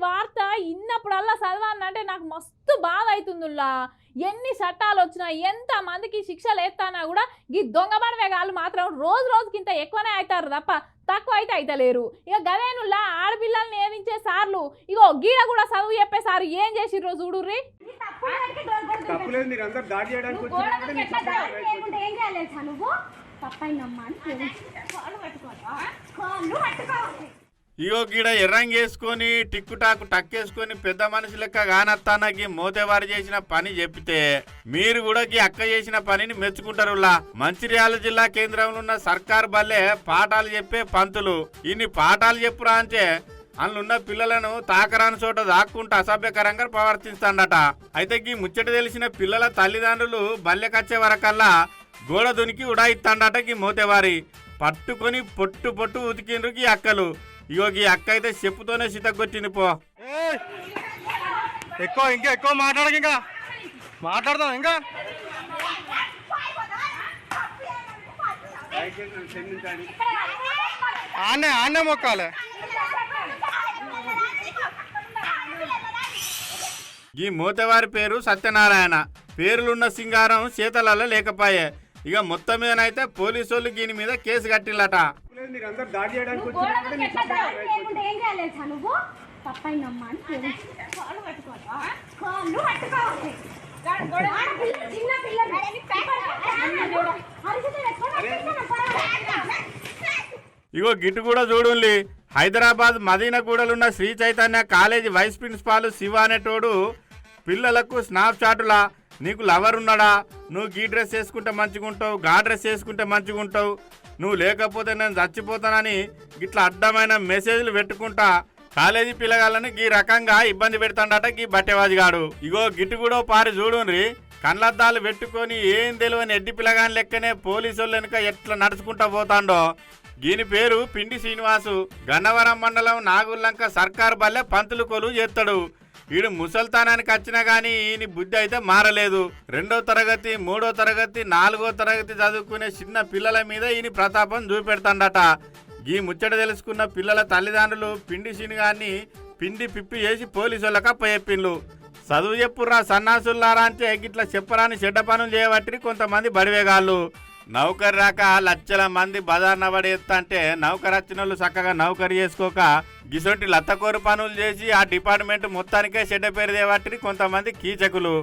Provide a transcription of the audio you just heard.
వార్త ఇన్నప్పుడల్లా చదవాలంటే నాకు మస్తు బాధ అవుతుందిలా. ఎన్ని చట్టాలు వచ్చినా ఎంత మందికి శిక్షలు ఎత్తానా కూడా ఈ దొంగబడవేగాళ్ళు మాత్రం రోజు రోజుకింత ఎక్కువనే అవుతారు తప్ప తక్కువ అయితే అయితలేరు. ఇక గదేనుల్లా ఆడపిల్లల్ని ఏదించే సార్లు ఇగో గీడ కూడా చదువు చెప్పే సారు ఏం చేసిర్రో చూడుర్రి. ఇగో గీడ ఎర్రంగేసుకొని టిక్కుటాకు టక్కేసుకొని పెద్ద మనిషి లెక్క కానత్తానకి మోతేవారు చేసిన పని చెప్పితే మీరు కూడా ఈ అక్క చేసిన పనిని మెచ్చుకుంటారులా. మంచిర్యాల జిల్లా కేంద్రంలో ఉన్న సర్కార్ బల్లే పాఠాలు చెప్పే పంతులు ఇన్ని పాఠాలు చెప్పురా అంటే అందులో పిల్లలను తాకరాని చోట దాక్కుంటూ అసభ్యకరంగా ప్రవర్తిస్తాడట. అయితే ఈ ముచ్చట తెలిసిన పిల్లల తల్లిదండ్రులు బల్లెకచ్చే వరకల్లా గోడ దునికి ఉడాయిస్తాడట. ఈ మోతేవారి పట్టుకొని పొట్టు పొట్టు ఉతికిండ్రు ఈ అక్కలు. ఇగో ఈ అక్క అయితే చెప్పుతోనే సితగొచ్చింది. పో ఎక్కువ మాట్లాడక ఇంకా మాట్లాడదాం ఇంకా ఆనే మొక్కాలే. ఈ మోతవారి పేరు సత్యనారాయణ. పేర్లున్న సింగారం చేతలలో లేకపాయే. ఇక మొత్తం మీదనైతే పోలీసు వాళ్ళు దీని మీద కేసు కట్టిల్లట. ఇగో గిట్టు కూడా చూడుండి. హైదరాబాద్ మదీనగూడలున్న Sri Chaitanya college vice principal Shiva అనేటోడు పిల్లలకు స్నాప్ చాటులా నీకు లవర్ ఉన్నాడా, నువ్వు గీ డ్రెస్ వేసుకుంటే మంచిగుంటావు, గా డ్రెస్ వేసుకుంటే మంచిగుంటావు, నువ్వు లేకపోతే నేను చచ్చిపోతానని గిట్లా అడ్డమైన మెసేజ్లు పెట్టుకుంటా కాలేజీ పిల్లగాళ్ళని గీ రకంగా ఇబ్బంది పెడతాడట గీ బట్టెవాజిగాడు. ఇగో గిట్టు కూడా పారి చూడుండ్రి. కళ్ళద్దాలు పెట్టుకొని ఏం తెలియని ఎడ్డి పిల్లగాని లెక్కనే పోలీసు వాళ్ళు వెనుక ఎట్లా నడుచుకుంటా పోతాండో. దీని పేరు పిండి శ్రీనివాసు. గన్నవరం మండలం నాగుల్లంక సర్కారు బల్లె పంతులు కొలువు చేస్తాడు. వీడు ముసల్తానానికి వచ్చినా గానీ ఈయన బుద్ధి అయితే మారలేదు. 2వ తరగతి 3వ తరగతి 4వ తరగతి చదువుకునే చిన్న పిల్లల మీద ఈయన ప్రతాపం చూపెడతాడట. ఈ ముచ్చట తెలుసుకున్న పిల్లల తల్లిదండ్రులు పిండి శ్రీనిగాన్ని పిండి పిప్పి చేసి పోలీసు వాళ్ళకి అప్పచెప్పిండ్లు. చదువు చెప్పుర్రా సన్నాసుల్లారా అంటే గిట్లా చెప్పరాని చెడ్డ పనులు చేయబట్టి కొంతమంది బడివేగాళ్ళు. నౌకరు రాక లక్షల మంది బజార్న పడి ఎత్తంటే నౌకరు వచ్చిన వాళ్ళు చక్కగా నౌకరు చేసుకోక గిసొంటి లత్తకోరు పనులు చేసి ఆ డిపార్ట్మెంట్ మొత్తానికే చెడ్డ పేరు దేవట్టి కొంతమంది కీచకులు.